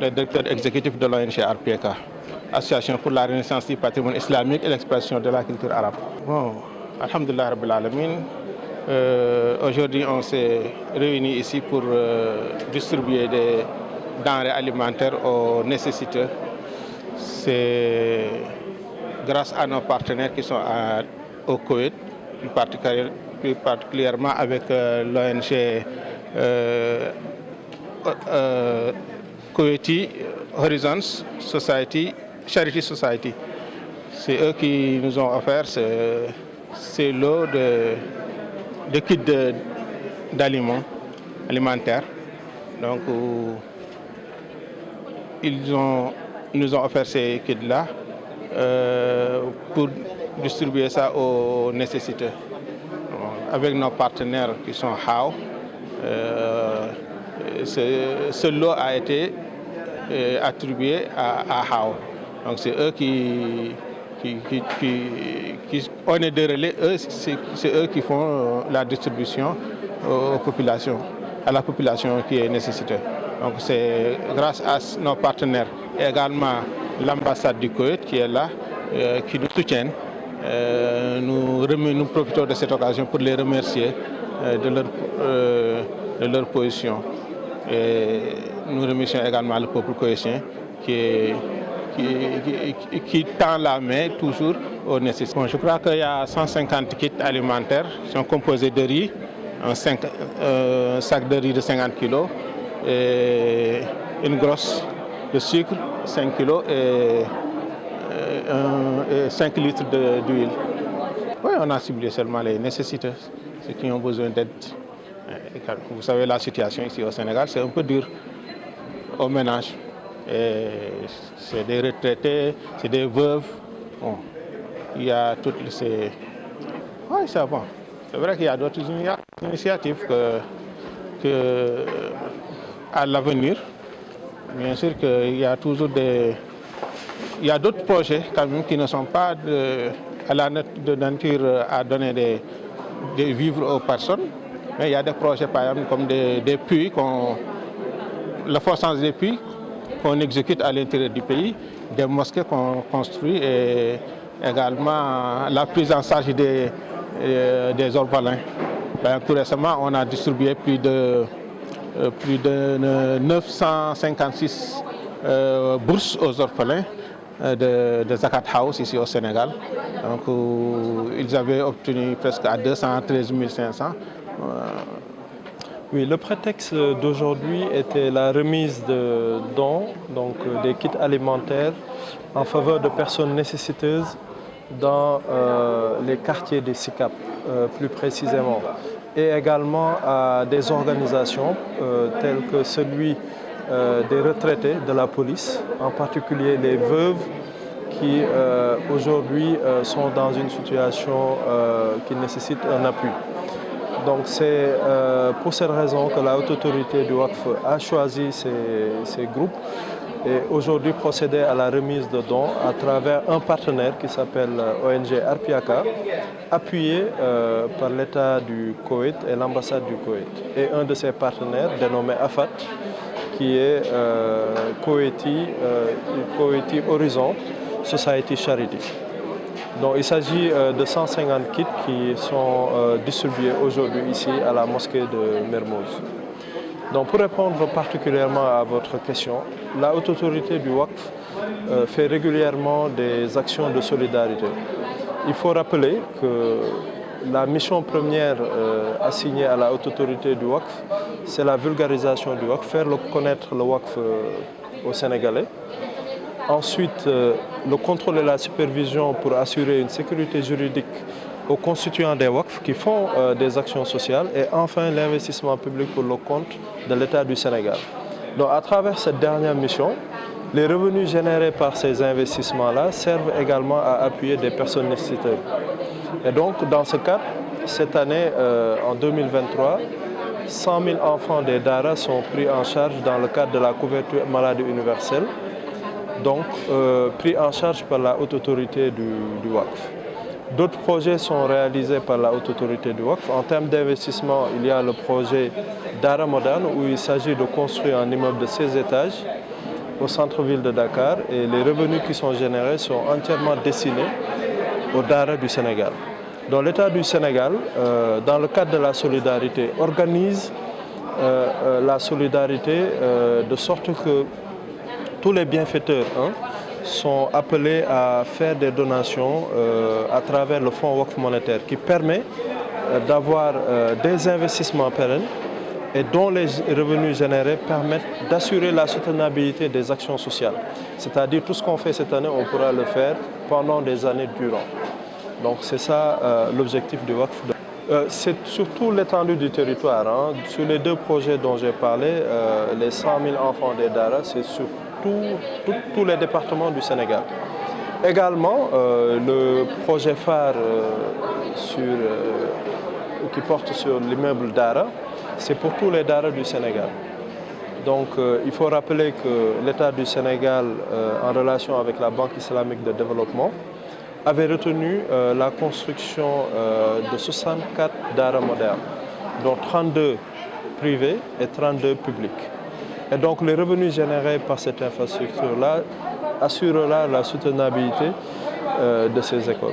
le directeur exécutif de l'ONG RPK, Association pour la Renaissance du patrimoine islamique et l'expression de la culture arabe. Bon, alhamdulillah rabbil alamin. Aujourd'hui, on s'est réunis ici pour distribuer des denrées alimentaires aux nécessiteux. C'est grâce à nos partenaires qui sont au Koweït, plus particulièrement avec l'ONG Koweïti Horizons Society, Charity Society. C'est eux qui nous ont offert ces lots de kits d'aliments alimentaires. Donc, ils nous ont offert ces kits-là pour distribuer ça aux nécessiteux. Avec nos partenaires qui sont HAO, ce lot a été attribué à HAO. Donc c'est eux on est des relais, c'est eux qui font la distribution aux populations, à la population qui est nécessiteuse. Donc c'est grâce à nos partenaires et également l'ambassade du Koweït qui est là, qui nous soutiennent. Nous profitons de cette occasion pour les remercier de leur position. Et nous remercions également le peuple koweïtien qui tend la main toujours aux nécessités. Bon, je crois qu'il y a 150 kits alimentaires qui sont composés de riz, un sac de riz de 50 kg, et une grosse de sucre, 5 kg, et 5 litres d'huile. Oui, on a ciblé seulement les nécessiteux, ceux qui ont besoin d'aide. Vous savez, la situation ici au Sénégal, c'est un peu dur au ménage. C'est des retraités, c'est des veuves. Bon, il y a toutes ces... Oui, c'est bon. C'est vrai qu'il y a d'autres initiatives à l'avenir. Bien sûr qu'il y a toujours il y a d'autres projets quand même qui ne sont pas à la nature à donner des vivres aux personnes. Mais il y a des projets par exemple comme des puits, le forçage des puits qu'on exécute à l'intérieur du pays, des mosquées qu'on construit et également la prise en charge des orphelins. Tout récemment, on a distribué plus de 956 bourses aux orphelins de Zakat House ici au Sénégal. Donc, ils avaient obtenu presque à 213 500. Oui, le prétexte d'aujourd'hui était la remise de dons, donc des kits alimentaires en faveur de personnes nécessiteuses dans les quartiers des SICAP, plus précisément, et également à des organisations telles que celui des retraités de la police, en particulier les veuves qui aujourd'hui sont dans une situation qui nécessite un appui. Donc c'est pour cette raison que la haute autorité du WACF a choisi ces groupes et aujourd'hui procéder à la remise de dons à travers un partenaire qui s'appelle ONG RPK, appuyé par l'État du Koweït et l'ambassade du Koweït. Et un de ses partenaires, dénommé AFAT, qui est Koweïti Horizon Society Charity. Donc, il s'agit de 150 kits qui sont distribués aujourd'hui ici à la mosquée de Mermoz. Donc, pour répondre particulièrement à votre question, la haute autorité du WACF fait régulièrement des actions de solidarité. Il faut rappeler que la mission première assignée à la haute autorité du WACF, c'est la vulgarisation du WACF, faire connaître le WACF aux Sénégalais. Ensuite, le contrôle et la supervision pour assurer une sécurité juridique aux constituants des WACF qui font des actions sociales. Et enfin, l'investissement public pour le compte de l'État du Sénégal. Donc, à travers cette dernière mission, les revenus générés par ces investissements-là servent également à appuyer des personnes nécessiteuses. Et donc, dans ce cadre, cette année, en 2023, 100 000 enfants des Dara sont pris en charge dans le cadre de la couverture maladie universelle, donc pris en charge par la haute autorité du WACF. D'autres projets sont réalisés par la haute autorité du WACF. En termes d'investissement, il y a le projet Dara Moderne où il s'agit de construire un immeuble de 16 étages au centre-ville de Dakar et les revenus qui sont générés sont entièrement destinés aux Daara du Sénégal. Donc l'État du Sénégal, dans le cadre de la solidarité, organise la solidarité de sorte que tous les bienfaiteurs sont appelés à faire des donations à travers le fonds Waqf monétaire qui permet d'avoir des investissements pérennes et dont les revenus générés permettent d'assurer la soutenabilité des actions sociales. C'est-à-dire tout ce qu'on fait cette année, on pourra le faire pendant des années durant. Donc c'est ça l'objectif du Waqf. C'est surtout l'étendue du territoire. Sur les deux projets dont j'ai parlé, les 100 000 enfants des Daara, c'est sur tous les départements du Sénégal. Également, le projet phare qui porte sur l'immeuble Daara, c'est pour tous les Daara du Sénégal. Donc il faut rappeler que l'État du Sénégal, en relation avec la Banque islamique de développement, avait retenu la construction de 64 Daara modernes, dont 32 privés et 32 publics. Et donc les revenus générés par cette infrastructure-là assurera la soutenabilité de ces écoles.